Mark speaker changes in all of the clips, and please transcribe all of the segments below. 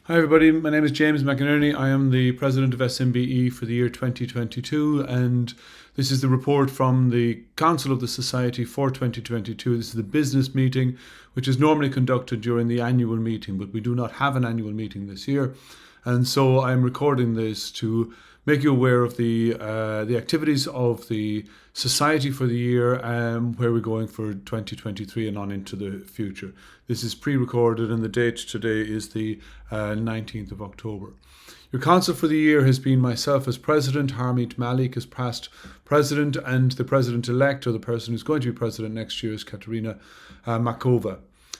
Speaker 1: Hi everybody, my name is James McInerney. I am the President of SMBE for the year 2022, and this is the report from the Council of the Society for 2022. This is the business meeting, which is normally conducted during the annual meeting, but we do not have an annual meeting this year. And so I'm recording this to make you aware of the activities of the Society for the year, where we're going for 2023 and on into the future. This is pre-recorded and the date today is the 19th of October. Your council for the year has been myself as president, Harmeet Malik as past president, and the president-elect, or the person who's going to be president next year, is Katerina Makova.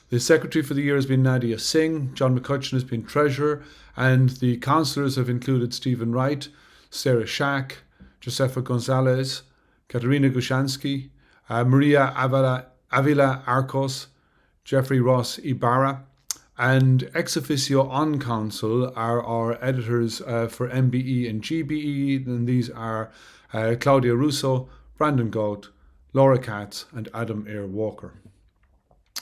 Speaker 1: The secretary for the year has been Nadia Singh, John McCutcheon has been treasurer, and the councillors have included Stephen Wright, Sarah Shack, Josefa Gonzalez, Katerina Gushansky, Maria Avila Arcos, Jeffrey Ross Ibarra, and ex officio on council are our editors for MBE and GBE, and these are Claudia Russo, Brandon Gaut, Laura Katz, and Adam Eyre Walker.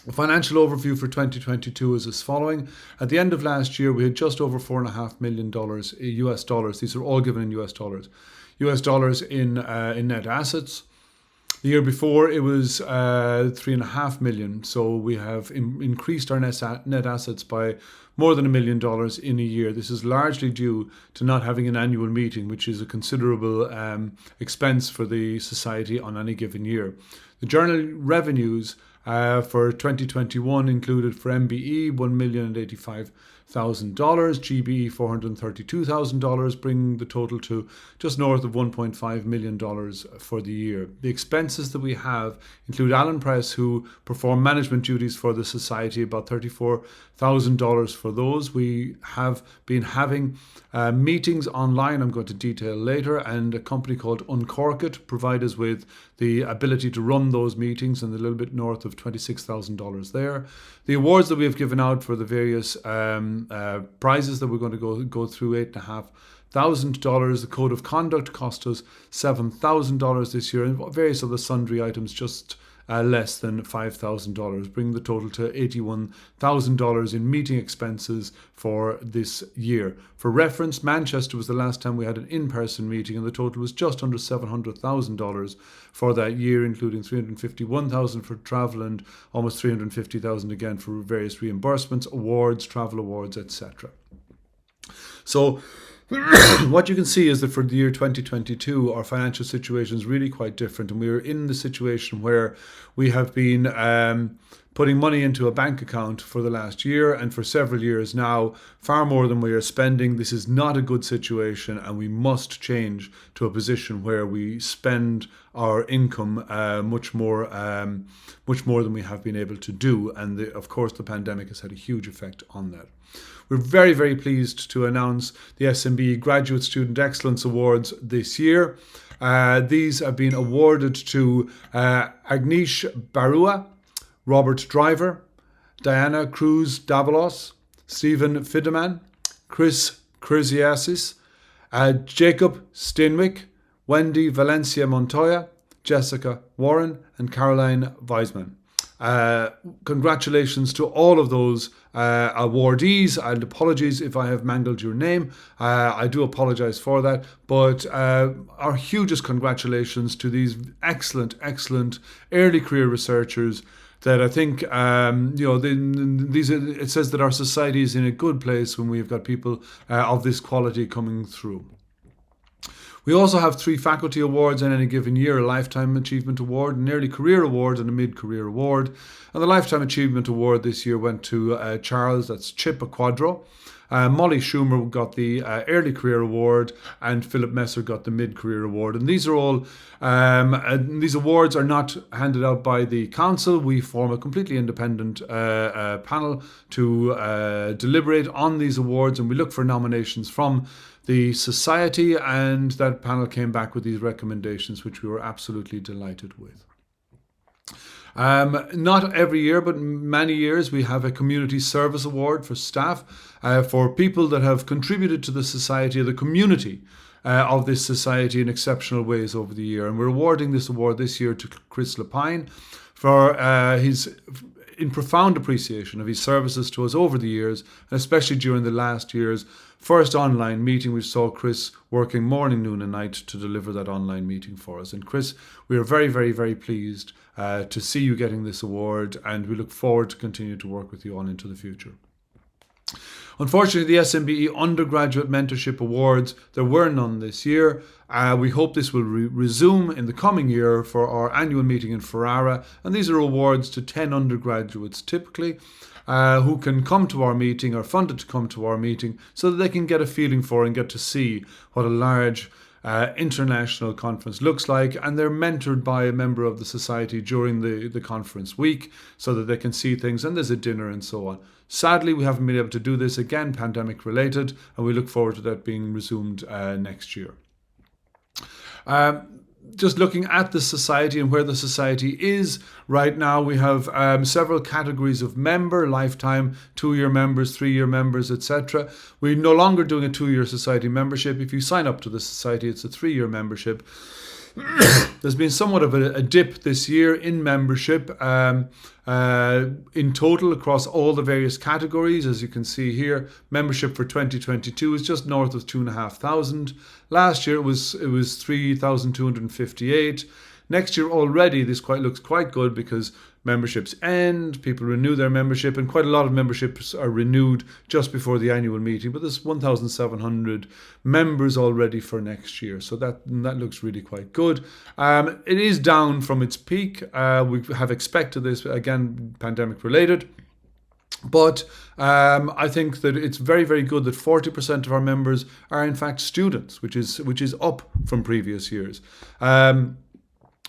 Speaker 1: The financial overview for 2022 is as following. At the end of last year, we had just over $4.5 million US dollars. These are all given in US dollars. US dollars in net assets. The year before, it was $3.5 million. So we have increased our net assets by more than $1 million in a year. This is largely due to not having an annual meeting, which is a considerable expense for the society on any given year. The journal revenues for 2021 included for MBE $1,085,000, GBE $432,000, bringing the total to just north of $1.5 million for the year. The expenses that we have include Allen Press, who perform management duties for the society, about $34,000 for those. We have been having meetings online, I'm going to detail later, and a company called Uncork It provide us with the ability to run those meetings, and a little bit north of $26,000 there. The awards that we have given out for the various prizes that we're going to go through, $8,500. The code of conduct cost us $7,000 this year, and various other sundry items just less than $5,000, bringing the total to $81,000 in meeting expenses for this year. For reference, Manchester was the last time we had an in-person meeting, and the total was just under $700,000 for that year, including $351,000 for travel and almost $350,000 again for various reimbursements, awards, travel awards, etc. So what you can see is that for the year 2022, our financial situation is really quite different, and we're in the situation where we have been putting money into a bank account for the last year, and for several years now, far more than we are spending. This is not a good situation, and we must change to a position where we spend our income much more than we have been able to do, and of course the pandemic has had a huge effect on that. We're very, very pleased to announce the SMBE Graduate Student Excellence Awards this year. These have been awarded to Agnish Barua, Robert Driver, Diana Cruz Davalos, Stephen Fideman, Chris Krisiasis, Jacob Steinwick, Wendy Valencia Montoya, Jessica Warren, and Caroline Weisman. Congratulations to all of those awardees, and apologies if I have mangled your name. I do apologize for that, but our hugest congratulations to these excellent early career researchers that I think, it says that our society is in a good place when we've got people of this quality coming through. We also have 3 faculty awards in any given year: a Lifetime Achievement Award, an Early Career Award, and a Mid-Career Award. And the Lifetime Achievement Award this year went to Charles, that's Chip Quadro. Molly Schumer got the Early Career Award, and Philip Messer got the Mid-Career Award. And these are all, these awards are not handed out by the council. We form a completely independent panel to deliberate on these awards, and we look for nominations from the society, and that panel came back with these recommendations, which we were absolutely delighted with. Not every year, but many years, we have a Community Service Award for staff, for people that have contributed to the society, or the community of this society in exceptional ways over the year. And we're awarding this award this year to Chris Lapine for his in profound appreciation of his services to us over the years, and especially during the last year's first online meeting, we saw Chris working morning, noon and night to deliver that online meeting for us. And Chris, we are very, very, very pleased to see you getting this award, and we look forward to continue to work with you on into the future. Unfortunately, the SMBE Undergraduate Mentorship Awards, there were none this year. We hope this will resume in the coming year for our annual meeting in Ferrara. And these are awards to 10 undergraduates typically, who can come to our meeting or funded to come to our meeting so that they can get a feeling for and get to see what a large international conference looks like, and they're mentored by a member of the society during the conference week so that they can see things, and there's a dinner and so on. Sadly, we haven't been able to do this, again pandemic related, and we look forward to that being resumed next year. Just looking at the society and where the society is right now, we have several categories of member: lifetime, 2-year members, 3-year members, etc. We're no longer doing a 2-year society membership. If you sign up to the society, it's a 3-year membership. There's been somewhat of a dip this year in membership in total across all the various categories. As you can see here, membership for 2022 is just north of 2,500. Last year it was 3,258. Next year already this looks quite good because memberships end, people renew their membership, and quite a lot of memberships are renewed just before the annual meeting. But there's 1,700 members already for next year, so that looks really quite good. It is down from its peak. We have expected this, again, pandemic related. But I think that it's very, very good that 40% of our members are in fact students, which is up from previous years.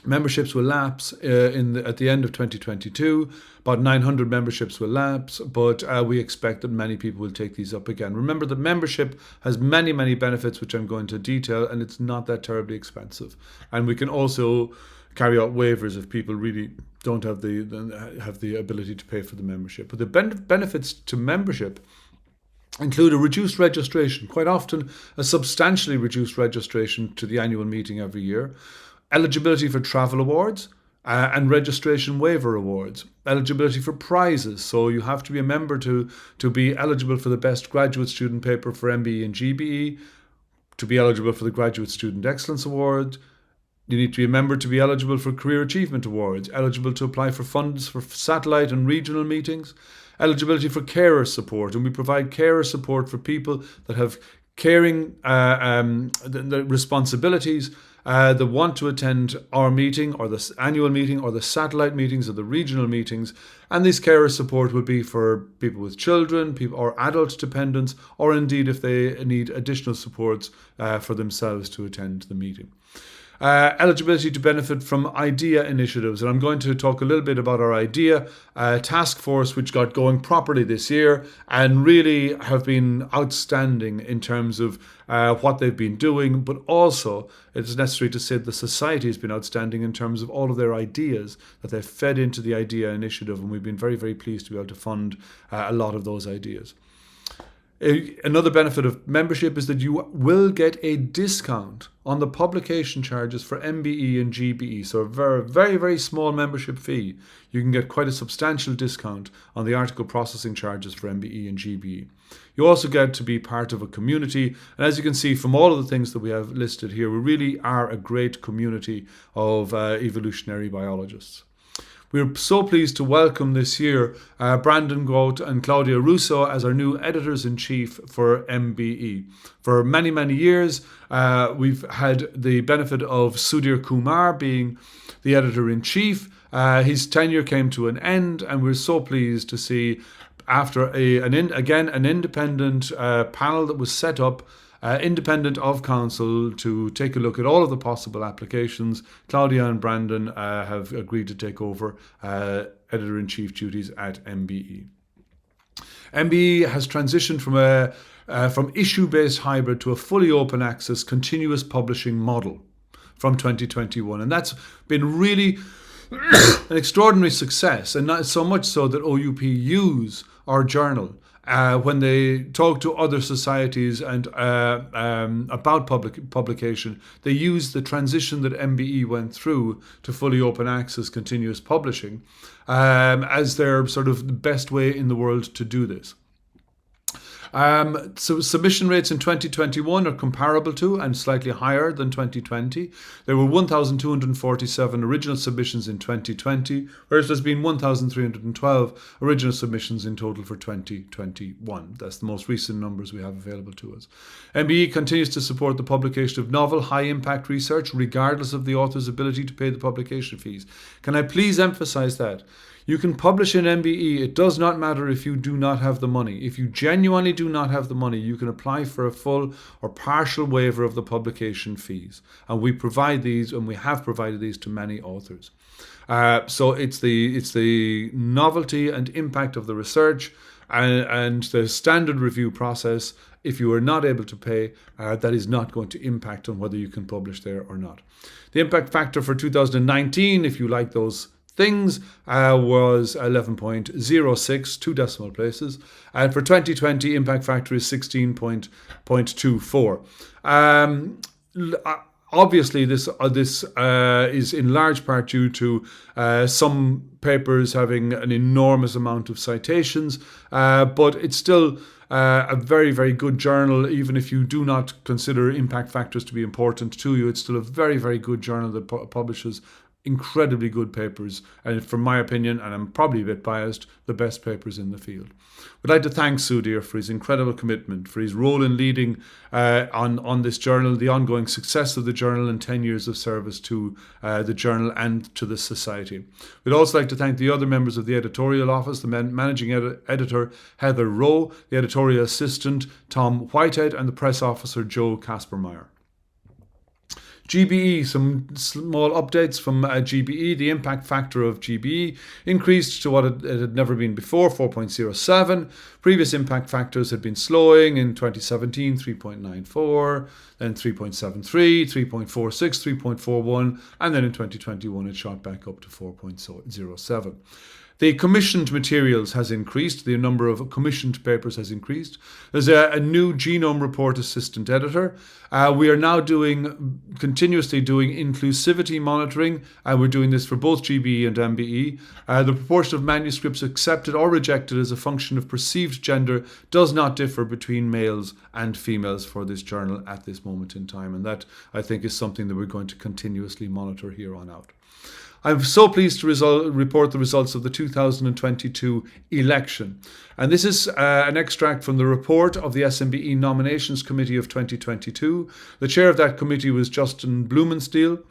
Speaker 1: Memberships will lapse at the end of 2022. About 900 memberships will lapse, but we expect that many people will take these up again. Remember that membership has many, many benefits, which I'm going to detail, and it's not that terribly expensive. And we can also carry out waivers if people really don't have the ability to pay for the membership. But the benefits to membership include a reduced registration, quite often a substantially reduced registration to the annual meeting every year. Eligibility for travel awards and registration waiver awards. Eligibility for prizes. So you have to be a member to be eligible for the best graduate student paper for MBE and GBE, to be eligible for the Graduate Student Excellence Award. You need to be a member to be eligible for Career Achievement Awards, eligible to apply for funds for satellite and regional meetings, eligibility for carer support. And we provide carer support for people that have caring the responsibilities, that want to attend our meeting or the annual meeting or the satellite meetings or the regional meetings. And this carer support would be for people with children, people or adult dependents, or indeed if they need additional supports for themselves to attend the meeting. Eligibility to benefit from IDEA initiatives. And I'm going to talk a little bit about our IDEA task force, which got going properly this year and really have been outstanding in terms of what they've been doing. But also, it's necessary to say the society has been outstanding in terms of all of their ideas that they've fed into the IDEA initiative. And we've been very, very pleased to be able to fund a lot of those ideas. Another benefit of membership is that you will get a discount on the publication charges for MBE and GBE. So a very, very, very small membership fee. You can get quite a substantial discount on the article processing charges for MBE and GBE. You also get to be part of a community. And as you can see from all of the things that we have listed here, we really are a great community of evolutionary biologists. We're so pleased to welcome this year Brandon Grote and Claudia Russo as our new editors-in-chief for MBE. For many, many years, we've had the benefit of Sudhir Kumar being the editor-in-chief. His tenure came to an end, and we're so pleased to see, after an independent panel that was set up, independent of council, to take a look at all of the possible applications. Claudia and Brandon have agreed to take over editor-in-chief duties at MBE. MBE has transitioned from issue-based hybrid to a fully open access continuous publishing model from 2021, and that's been really an extraordinary success, and not so much so that OUP use our journal when they talk to other societies and about publication, they use the transition that MBE went through to fully open access continuous publishing as their sort of the best way in the world to do this. So submission rates in 2021 are comparable to and slightly higher than 2020. There were 1,247 original submissions in 2020, whereas there's been 1,312 original submissions in total for 2021. That's the most recent numbers we have available to us. MBE continues to support the publication of novel, high-impact research, regardless of the author's ability to pay the publication fees. Can I please emphasize that? You can publish in MBE. It does not matter if you do not have the money. If you genuinely do not have the money, you can apply for a full or partial waiver of the publication fees. And we provide these, and we have provided these to many authors. So it's the novelty and impact of the research and the standard review process. If you are not able to pay, that is not going to impact on whether you can publish there or not. The impact factor for 2019, if you like those things, was 11.06, 2 decimal places. And for 2020, impact factor is 16.24. Obviously, this is in large part due to some papers having an enormous amount of citations, but it's still a very, very good journal. Even if you do not consider impact factors to be important to you, it's still a very, very good journal that publishes incredibly good papers, and from my opinion, and I'm probably a bit biased, the best papers in the field. We'd like to thank Sudhir for his incredible commitment, for his role in leading on this journal, the ongoing success of the journal, and 10 years of service to the journal and to the society. We'd also like to thank the other members of the editorial office, the managing editor Heather Rowe, the editorial assistant Tom Whitehead, and the press officer Joe Kaspermeyer. GBE, some small updates from GBE. The impact factor of GBE increased to what it had never been before, 4.07. Previous impact factors had been slowing in 2017, 3.94, then 3.73, 3.46, 3.41, and then in 2021 it shot back up to 4.07. The commissioned materials has increased. The number of commissioned papers has increased. There's a new genome report assistant editor. We are now continuously doing inclusivity monitoring. We're doing this for both GBE and MBE. The proportion of manuscripts accepted or rejected as a function of perceived gender does not differ between males and females for this journal at this moment in time. And that, I think, is something that we're going to continuously monitor here on out. I'm so pleased to report the results of the 2022 election. And this is an extract from the report of the SMBE Nominations Committee of 2022. The chair of that committee was Justin Blumenstiel.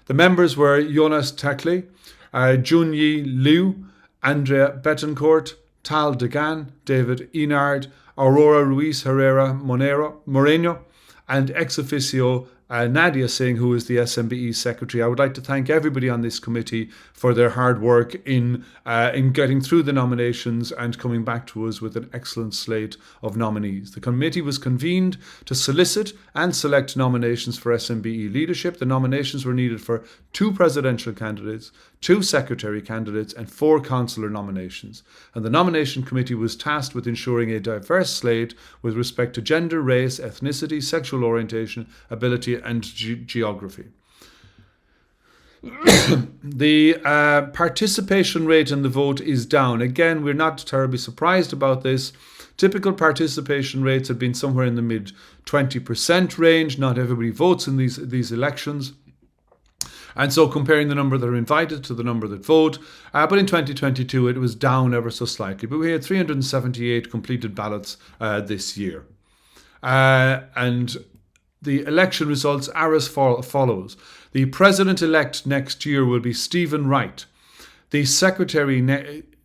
Speaker 1: The members were Jonas Tekle, Junyi Liu, Andrea Betancourt, Tal Degan, David Enard, Aurora Ruiz Herrera Moreno, and ex officio Nadia Singh, who is the SMBE secretary. I would like to thank everybody on this committee for their hard work in getting through the nominations and coming back to us with an excellent slate of nominees. The committee was convened to solicit and select nominations for SMBE leadership. The nominations were needed for 2 presidential candidates, 2 secretary candidates, and 4 councillor nominations. And the nomination committee was tasked with ensuring a diverse slate with respect to gender, race, ethnicity, sexual orientation, ability, and geography. The participation rate in the vote is down. Again, we're not terribly surprised about this. Typical participation rates have been somewhere in the mid 20% range. Not everybody votes in these elections. And so comparing the number that are invited to the number that vote, but in 2022 it was down ever so slightly. But we had 378 completed ballots this year. And the election results are as follows. The president-elect next year will be Stephen Wright. The secretary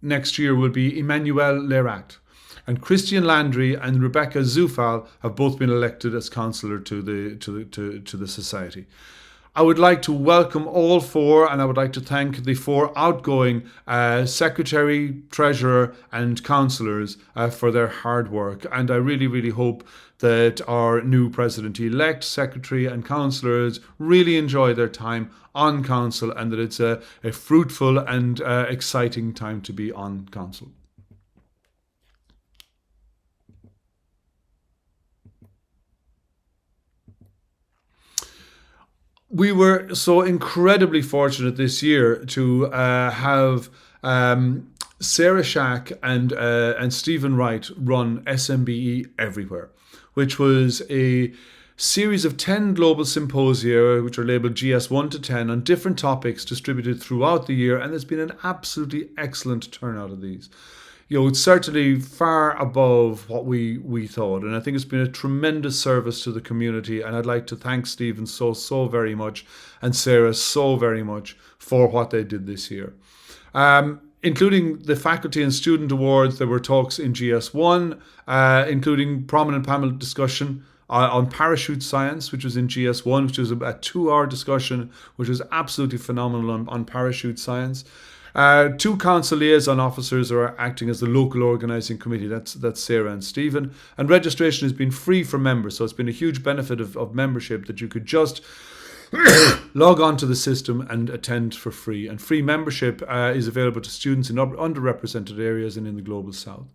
Speaker 1: next year will be Emmanuel Lerat. And Christian Landry and Rebecca Zufal have both been elected as councillor to the society. I would like to welcome all 4, and I would like to thank the 4 outgoing secretary, treasurer, and councillors for their hard work. And I really, really hope that our new president-elect, secretary, and councillors really enjoy their time on council, and that it's a fruitful and exciting time to be on council. We were so incredibly fortunate this year to have Sarah Shack and Stephen Wright run SMBE Everywhere, which was a series of 10 global symposia, which are labeled GS1 to 10, on different topics distributed throughout the year. And there's been an absolutely excellent turnout of these. It's certainly far above what we thought. And I think it's been a tremendous service to the community. And I'd like to thank Stephen so very much, and Sarah so very much, for what they did this year. Including the faculty and student awards, there were talks in GS1, including prominent panel discussion on parachute science, which was in GS1, which was a 2-hour discussion, which was absolutely phenomenal on parachute science. 2 council liaison officers are acting as the local organising committee. That's Sarah and Stephen. And registration has been free for members, so it's been a huge benefit of membership that you could just log on to the system and attend for free. And free membership is available to students in underrepresented areas and in the Global South.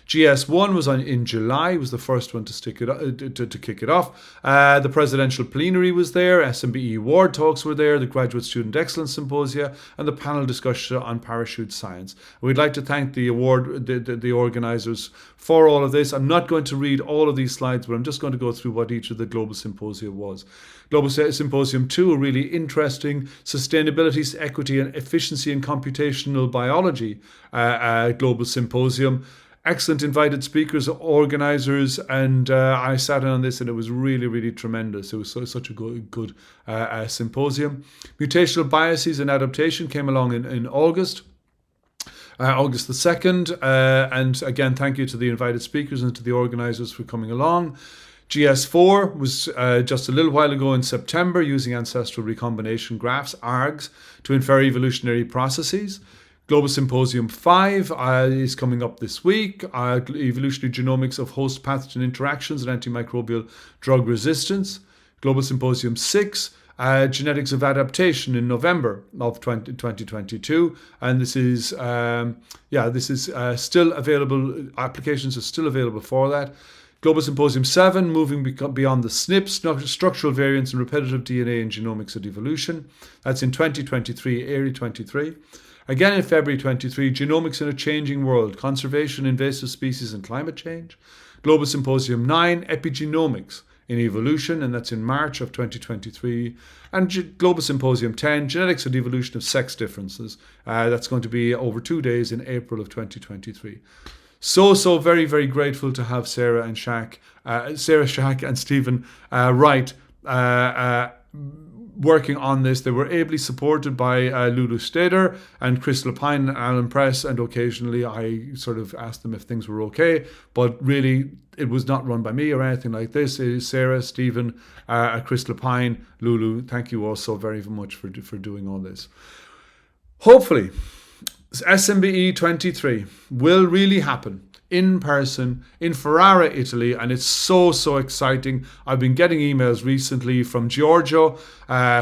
Speaker 1: GS1 was in July, was the first one to kick it off. The presidential plenary was there, SMBE award talks were there, the Graduate Student Excellence Symposia, and the panel discussion on parachute science. We'd like to thank the organisers for all of this. I'm not going to read all of these slides, but I'm just going to go through what each of the Global Symposia was. Global Symposium 2, a really interesting sustainability, equity and efficiency in computational biology Global Symposium. Excellent invited speakers, organisers, and I sat in on this and it was really tremendous. It was such a good symposium. Mutational biases and adaptation came along in August. August the 2nd, and again, thank you to the invited speakers and to the organisers for coming along. GS4 was just a little while ago in September, using ancestral recombination graphs, ARGs, to infer evolutionary processes. Global Symposium 5 is coming up this week. Evolutionary genomics of host pathogen interactions and antimicrobial drug resistance. Global Symposium 6, genetics of adaptation, in November of 2022. And this is still available. Applications are still available for that. Global Symposium 7, moving beyond the SNPs, structural variants and repetitive DNA in genomics and evolution. That's in 2023, early 23. Again in February 23, Genomics in a Changing World, Conservation, Invasive Species and Climate Change. Global Symposium 9, Epigenomics in Evolution, and that's in March of 2023. And Global Symposium 10, Genetics and Evolution of Sex Differences. That's going to be over 2 days in April of 2023. So very grateful to have Sarah Shack and Stephen Wright working on this. They were ably supported by Lulu Stader and Crystal Pine and Alan Press, and occasionally I sort of asked them if things were okay, but really it was not run by me or anything like this. It is Sarah, Stephen, Crystal Pine, Lulu. Thank you all so very much for doing all this. Hopefully SMBE 23 will really happen in person in Ferrara, Italy, and it's so exciting. I've been getting emails recently from Giorgio,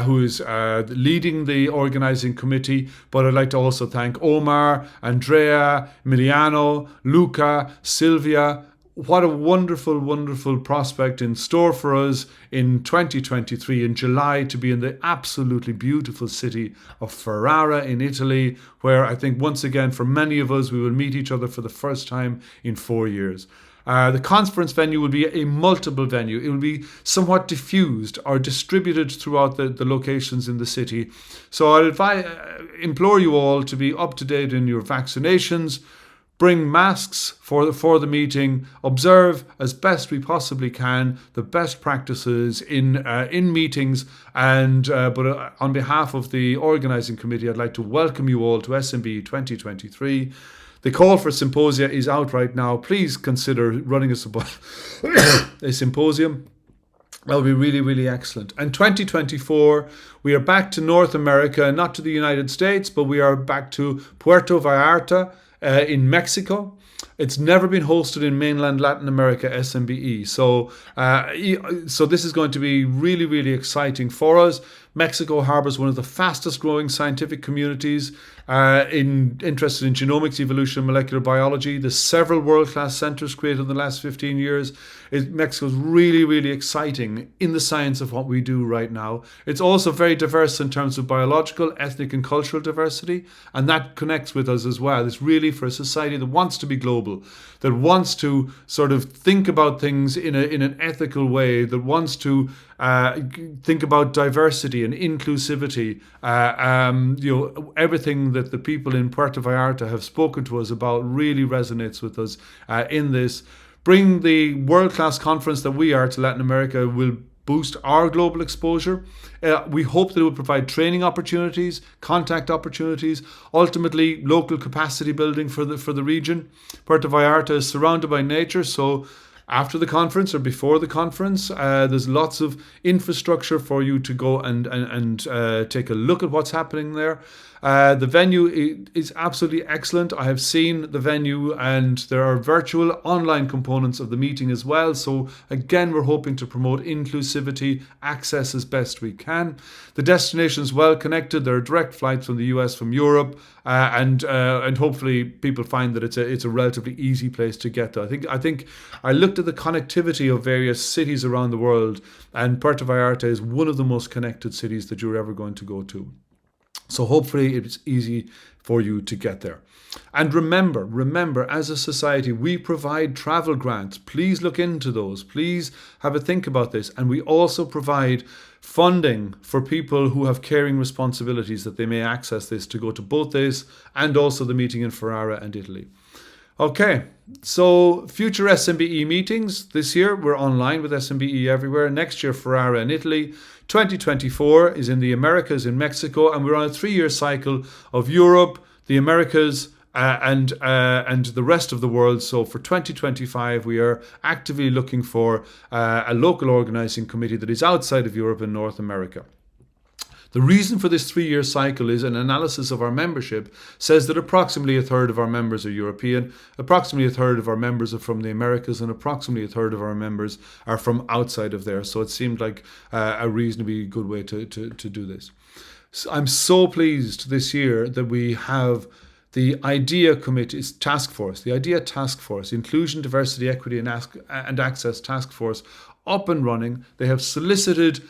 Speaker 1: who is leading the organising committee, but I'd like to also thank Omar, Andrea, Emiliano, Luca, Silvia. What a wonderful prospect in store for us in 2023 in July, to be in the absolutely beautiful city of Ferrara in Italy, where I think once again for many of us we will meet each other for the first time in 4 years. The conference venue will be a multiple venue. It will be somewhat diffused or distributed throughout the locations in the city. So I'd implore you all to be up to date in your vaccinations. Bring masks for the meeting. Observe as best we possibly can the best practices in meetings. But on behalf of the organising committee, I'd like to welcome you all to SMBE 2023. The call for symposia is out right now. Please consider running a symposium. That would be really excellent. And 2024, we are back to North America, not to the United States, but we are back to Puerto Vallarta, in Mexico. It's never been hosted in mainland Latin America, SMBE. So this is going to be really exciting for us. Mexico harbors one of the fastest growing scientific communities interested in genomics, evolution, and molecular biology. There's several world-class centers created in the last 15 years. Mexico's really, really exciting in the science of what we do right now. It's also very diverse in terms of biological, ethnic, and cultural diversity, and that connects with us as well. It's really for a society that wants to be global, that wants to sort of think about things in an ethical way, that wants to think about diversity and inclusivity. Everything that the people in Puerto Vallarta have spoken to us about really resonates with us in this. Bring the world-class conference that we are to Latin America will boost our global exposure. We hope that it will provide training opportunities, contact opportunities, ultimately local capacity building for the region. Puerto Vallarta is surrounded by nature, so after the conference or before the conference, there's lots of infrastructure for you to go and take a look at what's happening there. The venue is absolutely excellent. I have seen the venue, and there are virtual online components of the meeting as well. So again, we're hoping to promote inclusivity, access as best we can. The destination is well connected. There are direct flights from the US, from Europe, and hopefully people find that it's a relatively easy place to get to. I think I looked at the connectivity of various cities around the world, and Puerto Vallarta is one of the most connected cities that you're ever going to go to. So hopefully it's easy for you to get there. And remember, as a society, we provide travel grants. Please look into those. Please have a think about this. And we also provide funding for people who have caring responsibilities, that they may access this to go to both this and also the meeting in Ferrara and Italy. Okay, so future SMBE meetings. This year we're online with SMBE everywhere. Next year, Ferrara in Italy. 2024 is in the Americas, in Mexico, and we're on a 3-year cycle of Europe, the Americas, and the rest of the world. So for 2025, we are actively looking for a local organising committee that is outside of Europe and North America. The reason for this 3-year cycle is an analysis of our membership says that approximately a third of our members are European, approximately a third of our members are from the Americas, and approximately a third of our members are from outside of there. So it seemed like a reasonably good way to do this. So I'm so pleased this year that we have the IDEA Committee's task force, the IDEA task force, Inclusion, Diversity, Equity and Access task force, up and running. They have solicited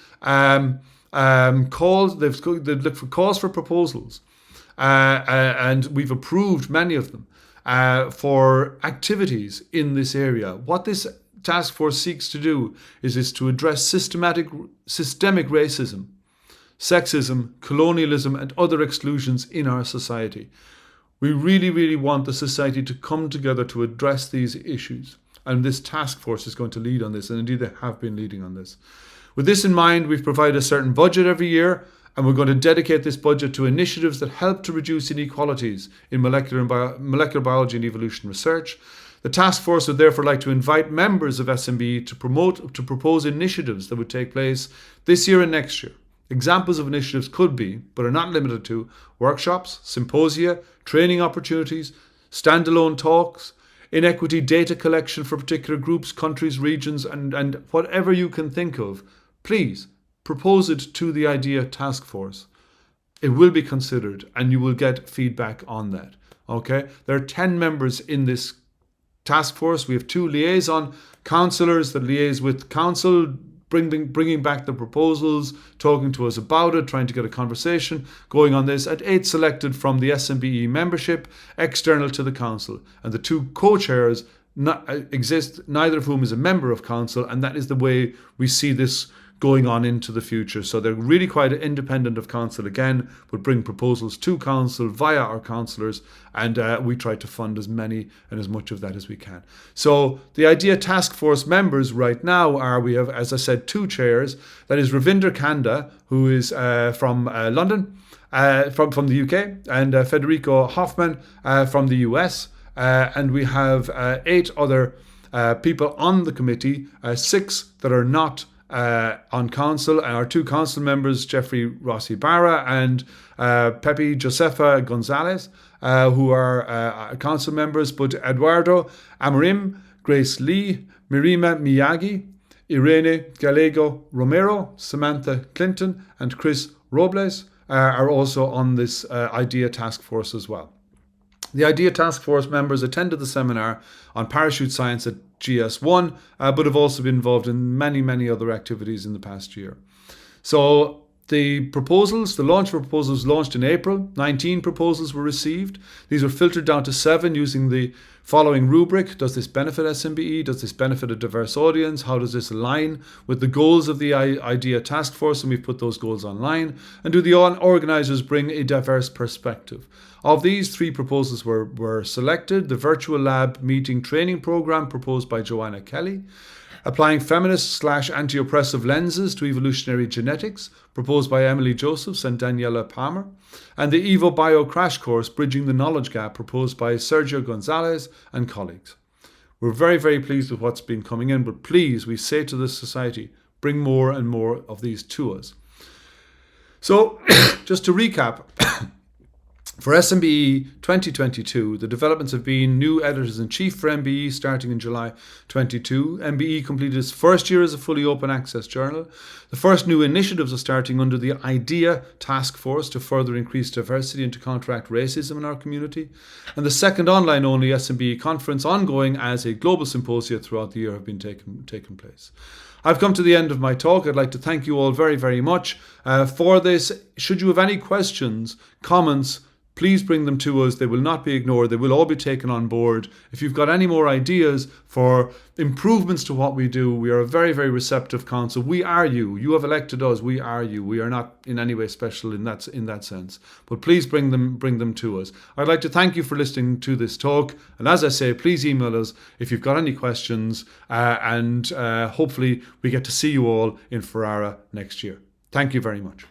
Speaker 1: calls. They've looked for calls for proposals, and we've approved many of them for activities in this area. What this task force seeks to do is to address systemic racism, sexism, colonialism, and other exclusions in our society. We really, really want the society to come together to address these issues, and this task force is going to lead on this, and indeed they have been leading on this. With this in mind, we've provided a certain budget every year, and we're going to dedicate this budget to initiatives that help to reduce inequalities in molecular biology and evolution research. The task force would therefore like to invite members of SMBE to propose initiatives that would take place this year and next year. Examples of initiatives could be, but are not limited to, workshops, symposia, training opportunities, standalone talks, inequity data collection for particular groups, countries, regions, and whatever you can think of. Please propose it to the IDEA task force. It will be considered and you will get feedback on that. Okay? There are 10 members in this task force. We have 2 liaison councillors that liaise with council, bringing back the proposals, talking to us about it, trying to get a conversation going on this, and 8 selected from the SMBE membership, external to the council. And the 2 co-chairs exist, neither of whom is a member of council, and that is the way we see this going on into the future. So they're really quite independent of council again, but bring proposals to council via our councillors, and we try to fund as many and as much of that as we can. So the IDEA task force members right now we have, as I said, 2 chairs. That is Ravinder Kanda, who is from London, from the UK, and Federico Hoffman from the US. And we have 8 other people on the committee, 6 that are not on council, and our 2 council members, Jeffrey Rossi Barra and Pepe Josefa Gonzalez, who are council members, but Eduardo Amorim, Grace Lee, Mirima Miyagi, Irene Gallego Romero, Samantha Clinton, and Chris Robles are also on this IDEA task force as well. The IDEA task force members attended the seminar on parachute science at GS1, but have also been involved in many, many other activities in the past year. So the launch for proposals launched in April. 19 proposals were received. These were filtered down to 7 using the following rubric. Does this benefit SMBE? Does this benefit a diverse audience? How does this align with the goals of the IDEA task force? And we've put those goals online. And do the organisers bring a diverse perspective? Of these, 3 proposals were selected. The virtual lab meeting training program proposed by Joanna Kelly. Applying feminist/anti-oppressive lenses to evolutionary genetics, proposed by Emily Josephs and Daniela Palmer, and the Evo Bio crash course, Bridging the Knowledge Gap, proposed by Sergio Gonzalez and colleagues. We're very, very pleased with what's been coming in, but please, we say to the society, bring more and more of these to us. So, just to recap, for SMBE 2022, the developments have been new editors-in-chief for MBE starting in July 22. MBE completed its first year as a fully open access journal. The first new initiatives are starting under the IDEA task force to further increase diversity and to counteract racism in our community. And the second online-only SMBE conference ongoing as a global symposia throughout the year have been taken place. I've come to the end of my talk. I'd like to thank you all very, very much for this. Should you have any questions, comments, please bring them to us. They will not be ignored. They will all be taken on board. If you've got any more ideas for improvements to what we do, we are a very, very receptive council. We are you. You have elected us. We are you. We are not in any way special in that sense. But please bring them to us. I'd like to thank you for listening to this talk. And as I say, please email us if you've got any questions. And hopefully we get to see you all in Ferrara next year. Thank you very much.